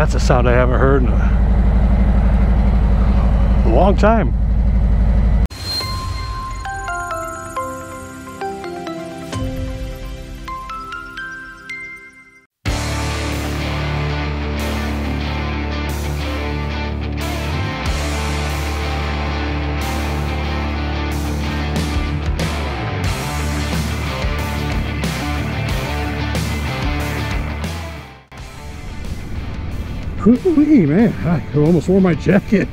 That's a sound I haven't heard in a long time. Whee, man, I almost wore my jacket.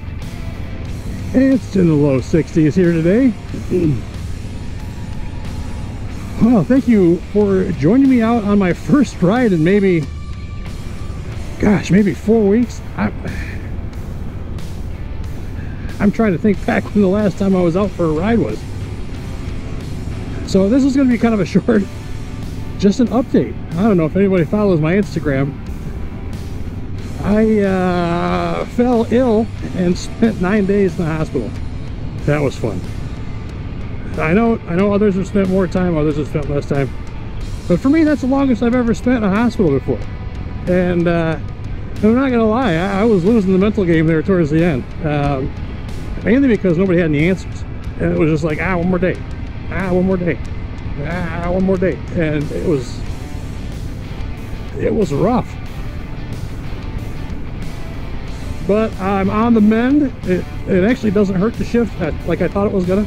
It's in the low 60s here today. Well, thank you for joining me out on my first ride in maybe 4 weeks. I'm trying to think back when the last time I was out for a ride was. So this is going to be kind of a short, just an update. I don't know if anybody follows my Instagram. I fell ill and spent 9 days in the hospital. That was fun. I know others have spent more time, others have spent less time. But for me, that's the longest I've ever spent in a hospital before. And I'm not gonna lie, I was losing the mental game there towards the end. Mainly because nobody had any answers. And it was just like, one more day. One more day. One more day. And it was rough. But I'm on the mend. It actually doesn't hurt to shift like I thought it was gonna.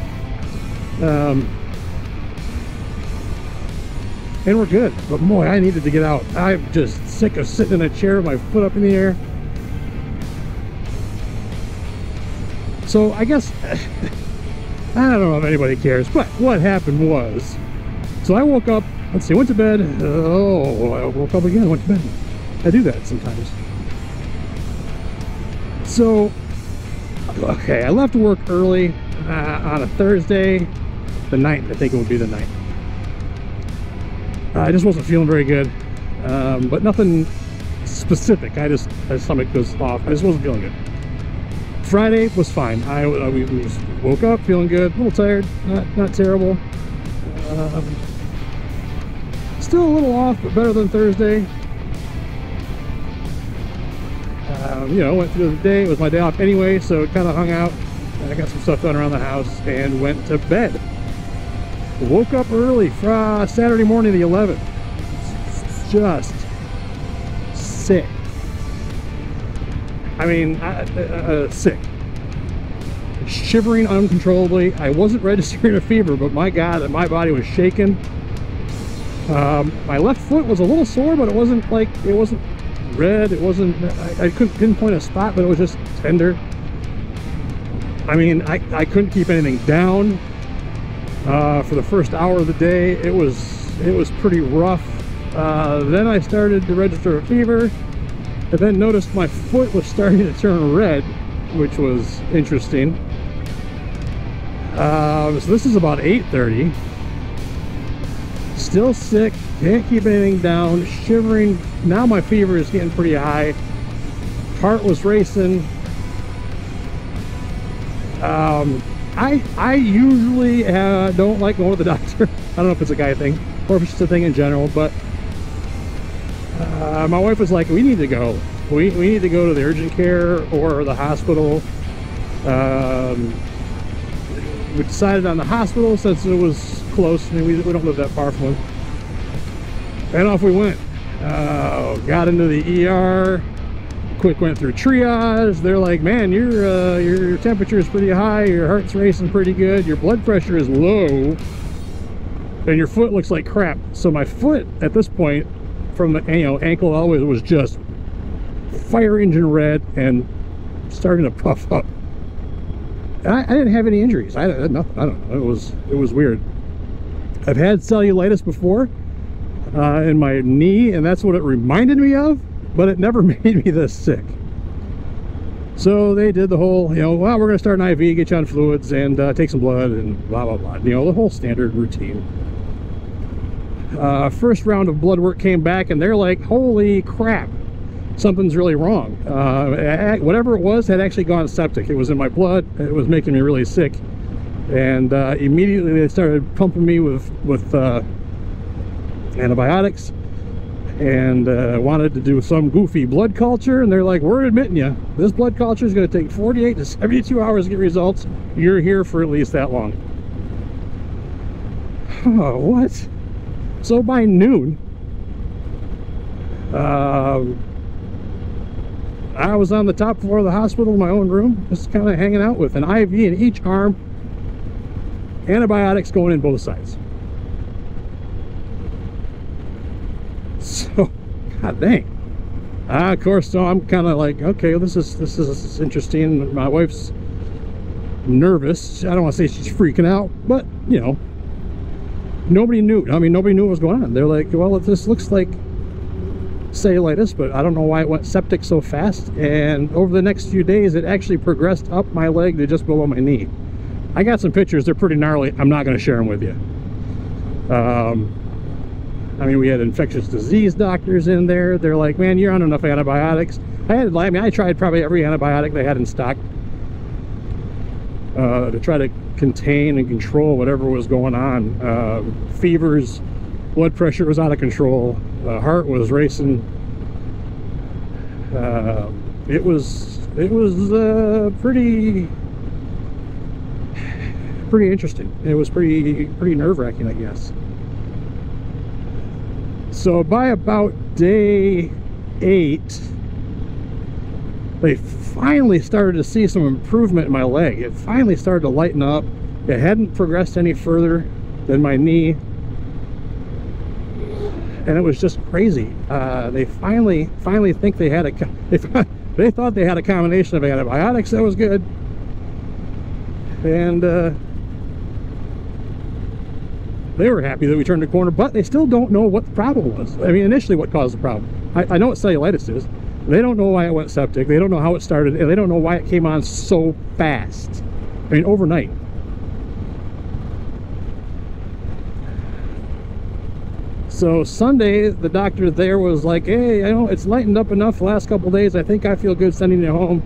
And we're good. But boy, I needed to get out. I'm just sick of sitting in a chair with my foot up in the air. So I guess, I don't know if anybody cares, but what happened was, so I woke up, let's see, went to bed. I woke up again, went to bed. I do that sometimes. So, okay, I left work early on a Thursday, the 9th, I think it would be the 9th. I just wasn't feeling very good, but nothing specific. My stomach was off. I just wasn't feeling good. Friday was fine. We woke up feeling good, a little tired, not terrible. Still a little off, but better than Thursday. You know, went through the day. It was my day off anyway, so kind of hung out. I got some stuff done around the house and went to bed. Woke up early Saturday morning the 11th. Just sick. I mean, sick. Shivering uncontrollably. I wasn't registering a fever, but my God, my body was shaking. My left foot was a little sore, but it wasn't red. It wasn't, I couldn't pinpoint a spot, but it was just tender. I mean, I couldn't keep anything down for the first hour of the day. It was pretty rough. Then I started to register a fever, and then noticed my foot was starting to turn red, which was interesting. So this is about 8:30. Still sick, can't keep anything down, shivering. Now my fever is getting pretty high. Heart was racing. I usually don't like going to the doctor. I don't know if it's a guy thing or if it's just a thing in general, but my wife was like, we need to go. We need to go to the urgent care or the hospital. We decided on the hospital since it was close. I mean, we don't live that far from it. And off we went. Got into the ER. Quick went through triage. They're like, man, your temperature is pretty high. Your heart's racing pretty good. Your blood pressure is low. And your foot looks like crap. So my foot at this point, from the ankle always, was just fire engine red and starting to puff up. I didn't have any injuries. I had nothing. I don't know. It was weird. I've had cellulitis before in my knee, and that's what it reminded me of, but it never made me this sick. So they did the whole, well, we're going to start an IV, get you on fluids, and take some blood, and blah, blah, blah. The whole standard routine. First round of blood work came back, and they're like, holy crap, something's really wrong. Whatever it was had actually gone septic. It was in my blood. It was making me really sick. And immediately they started pumping me with antibiotics. and wanted to do some goofy blood culture, and they're like, we're admitting you, this blood culture is going to take 48 to 72 hours to get results. You're here for at least that long. Oh, what? So by noon, I was on the top floor of the hospital in my own room, just kind of hanging out with an IV in each arm, antibiotics going in both sides. So, god dang. Of course, so I'm kind of like, okay, this is interesting. My wife's nervous. I don't want to say she's freaking out, but you know, nobody knew. I mean, nobody knew what was going on. They're like, well, this looks like cellulitis, but I don't know why it went septic so fast. And over the next few days, it actually progressed up my leg to just below my knee. I got some pictures. They're pretty gnarly. I'm not going to share them with you. I mean, we had infectious disease doctors in there. They're like, man, you're on enough antibiotics. I tried probably every antibiotic they had in stock to try to contain and control whatever was going on. Fevers, blood pressure was out of control, heart was racing. It was pretty interesting. It was pretty nerve-wracking, I guess. So by about day 8, they finally started to see some improvement in my leg. It finally started to lighten up. It hadn't progressed any further than my knee, and it was just crazy. They finally think they had they thought they had a combination of antibiotics that was good, and they were happy that we turned the corner, but they still don't know what the problem was. I mean, initially what caused the problem. I know what cellulitis is. They don't know why it went septic. They don't know how it started, and they don't know why it came on so fast. I mean, overnight. So Sunday, the doctor there was like, hey, I know it's lightened up enough the last couple days. I think I feel good sending you home.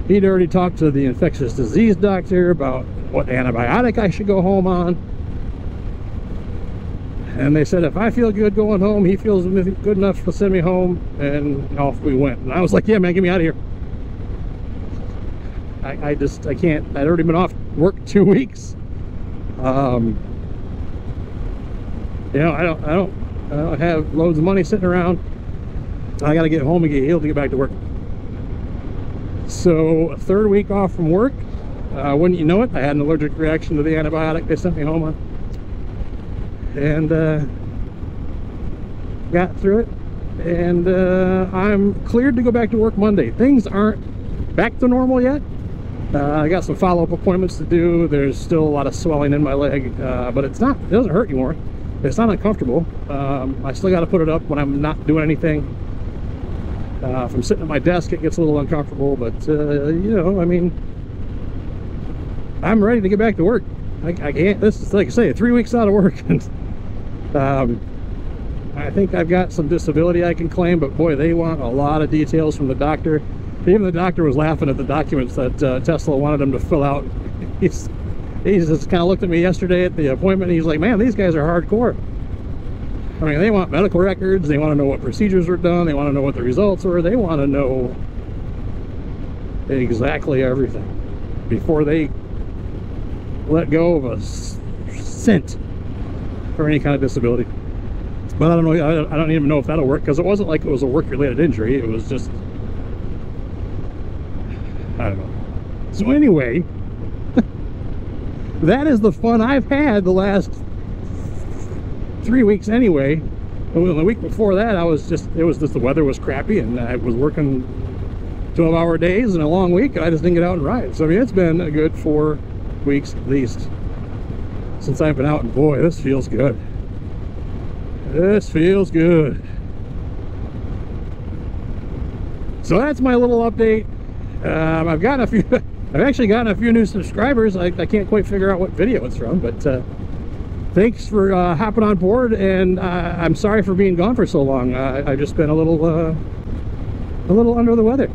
He'd already talked to the infectious disease doctor about what antibiotic I should go home on. And they said if I feel good going home, he feels good enough to send me home, and off we went. And I was like, yeah, man, get me out of here. I can't. I'd already been off work 2 weeks. You know, I don't have loads of money sitting around. I got to get home and get healed to get back to work. So a 3rd week off from work. Wouldn't you know it, I had an allergic reaction to the antibiotic they sent me home on. And got through it, and I'm cleared to go back to work Monday. Things aren't back to normal yet. I got some follow-up appointments to do. There's still a lot of swelling in my leg, but it doesn't hurt anymore. It's not uncomfortable. I still got to put it up when I'm not doing anything. If I'm sitting at my desk, it gets a little uncomfortable, but you know, I mean, I'm ready to get back to work. I can't. This is, like I say, 3 weeks out of work, and I think I've got some disability I can claim, but boy, they want a lot of details from the doctor. Even the doctor was laughing at the documents that Tesla wanted him to fill out. He just kind of looked at me yesterday at the appointment, and he's like, man, these guys are hardcore. I mean, they want medical records, they want to know what procedures were done, they want to know what the results were, they want to know exactly everything before they let go of a cent for any kind of disability. But I don't know, I don't even know if that'll work, because it wasn't like it was a work-related injury. It was just, I don't know. So anyway, that is the fun I've had the last 3 weeks anyway. And the week before that, it was just the weather was crappy, and I was working 12-hour days and a long week, and I just didn't get out and ride. So I mean, it's been a good 4 weeks at least since I've been out, and boy, this feels good. This feels good. So that's my little update. I've actually gotten a few new subscribers. I can't quite figure out what video it's from, but thanks for hopping on board, and I'm sorry for being gone for so long. I've just been a little under the weather.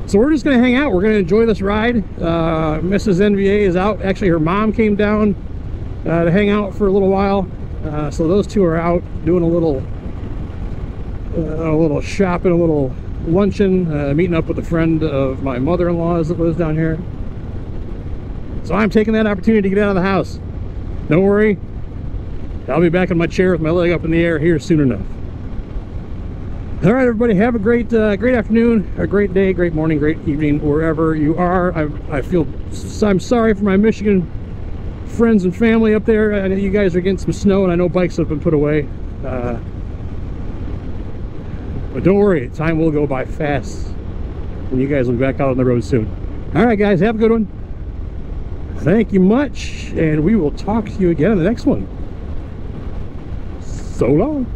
So we're just going to hang out. We're going to enjoy this ride. Mrs. NVA is out. Actually, her mom came down to hang out for a little while. So those two are out doing a little shopping, a little luncheon, meeting up with a friend of my mother-in-law's that lives down here. So I'm taking that opportunity to get out of the house. Don't worry, I'll be back in my chair with my leg up in the air here soon enough. All right, everybody, have a great afternoon, a great day, great morning, great evening, wherever you are. I'm sorry for my Michigan friends and family up there. I know you guys are getting some snow, and I know bikes have been put away. But don't worry, time will go by fast, and you guys will be back out on the road soon. All right, guys, have a good one. Thank you much, and we will talk to you again in the next one. So long.